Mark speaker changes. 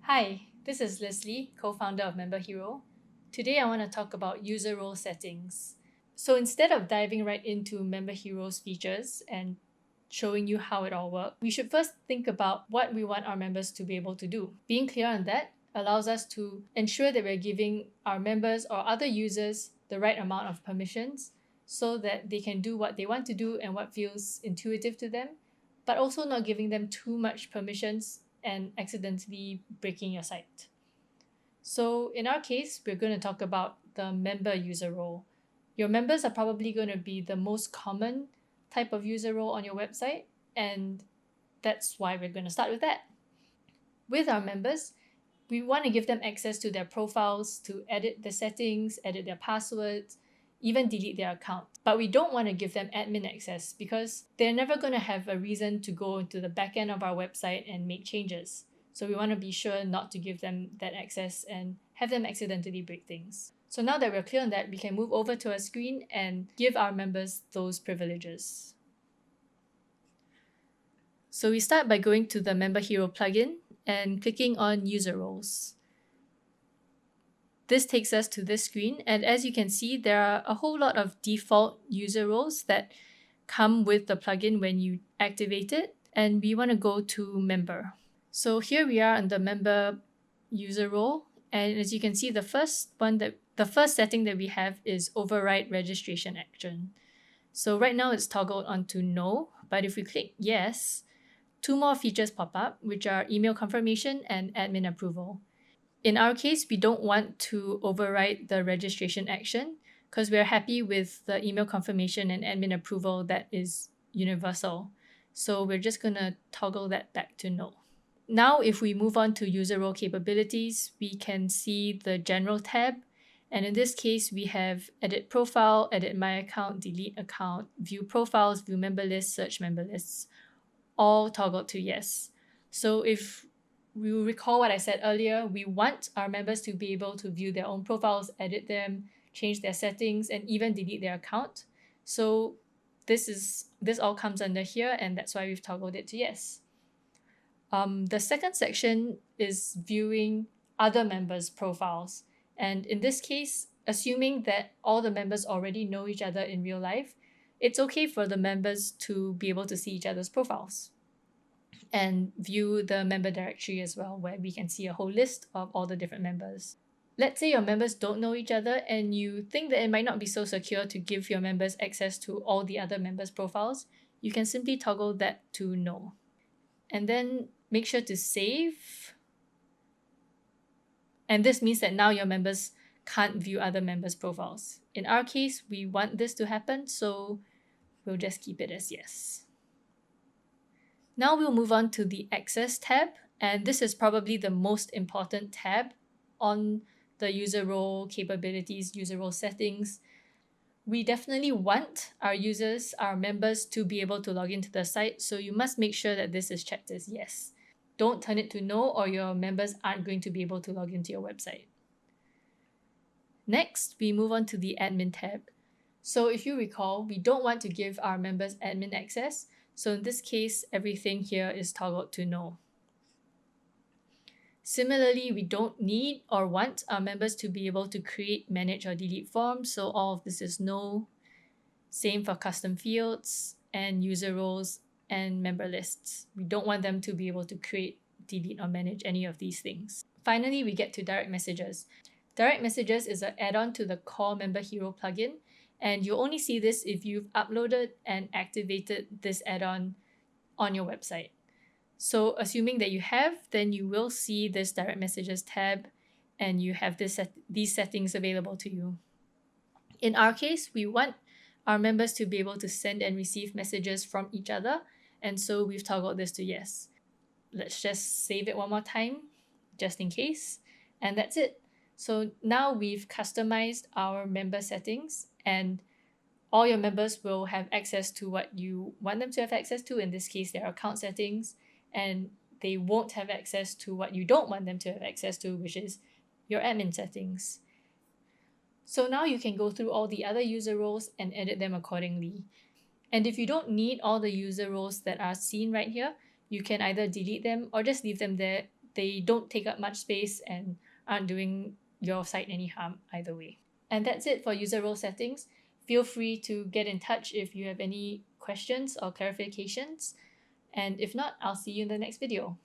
Speaker 1: Hi, this is Leslie, co-founder of Member Hero. Today I want to talk about user role settings. So instead of diving right into Member Hero's features and showing you how it all works, we should first think about what we want our members to be able to do. Being clear on that allows us to ensure that we're giving our members or other users the right amount of permissions so that they can do what they want to do and what feels intuitive to them, but also not giving them too much permissions and accidentally breaking your site. So in our case, we're going to talk about the member user role. Your members are probably going to be the most common type of user role on your website, and that's why we're going to start with that. With our members, we want to give them access to their profiles to edit the settings, edit their passwords, even delete their account. But we don't want to give them admin access because they're never going to have a reason to go into the back end of our website and make changes. So we want to be sure not to give them that access and have them accidentally break things. So now that we're clear on that, we can move over to our screen and give our members those privileges. So we start by going to the Member Hero plugin and clicking on User Roles. This takes us to this screen, and as you can see, there are a whole lot of default user roles that come with the plugin when you activate it, and we want to go to Member. So here we are on the Member user role, and as you can see, the first setting that we have is Overwrite Registration Action. So right now it's toggled onto No, but if we click Yes, two more features pop up, which are email confirmation and admin approval. In our case, we don't want to override the registration action because we're happy with the email confirmation and admin approval that is universal. So we're just going to toggle that back to No. Now, if we move on to user role capabilities, we can see the General tab. And in this case, we have Edit Profile, Edit My Account, Delete Account, View Profiles, View Member Lists, Search Member Lists, all toggled to Yes. So if you recall what I said earlier, we want our members to be able to view their own profiles, edit them, change their settings, and even delete their account. So this all comes under here, and that's why we've toggled it to Yes. The second section is viewing other members' profiles. And in this case, assuming that all the members already know each other in real life, it's okay for the members to be able to see each other's profiles and view the member directory as well, where we can see a whole list of all the different members. Let's say your members don't know each other and you think that it might not be so secure to give your members access to all the other members' profiles, you can simply toggle that to No. And then make sure to save. And this means that now your members can't view other members' profiles. In our case, we want this to happen, so we'll just keep it as Yes. Now we'll move on to the Access tab, and this is probably the most important tab on the user role capabilities, user role settings. We definitely want our users, our members, to be able to log into the site, so you must make sure that this is checked as Yes. Don't turn it to No, or your members aren't going to be able to log into your website. Next, we move on to the Admin tab. So if you recall, we don't want to give our members admin access, so in this case, everything here is toggled to No. Similarly, we don't need or want our members to be able to create, manage, or delete forms, so all of this is No. Same for custom fields and user roles and member lists. We don't want them to be able to create, delete, or manage any of these things. Finally, we get to direct messages. Direct messages is an add-on to the core Member Hero plugin, and you'll only see this if you've uploaded and activated this add-on on your website. So assuming that you have, then you will see this direct messages tab and you have these settings available to you. In our case, we want our members to be able to send and receive messages from each other, and so we've toggled this to Yes. Let's just save it one more time, just in case, and that's it. So now we've customized our member settings, and all your members will have access to what you want them to have access to, in this case, their account settings, and they won't have access to what you don't want them to have access to, which is your admin settings. So now you can go through all the other user roles and edit them accordingly. And if you don't need all the user roles that are seen right here, you can either delete them or just leave them there they don't take up much space and aren't doing your site any harm either way. And that's it for user role settings. Feel free to get in touch if you have any questions or clarifications. And if not, I'll see you in the next video.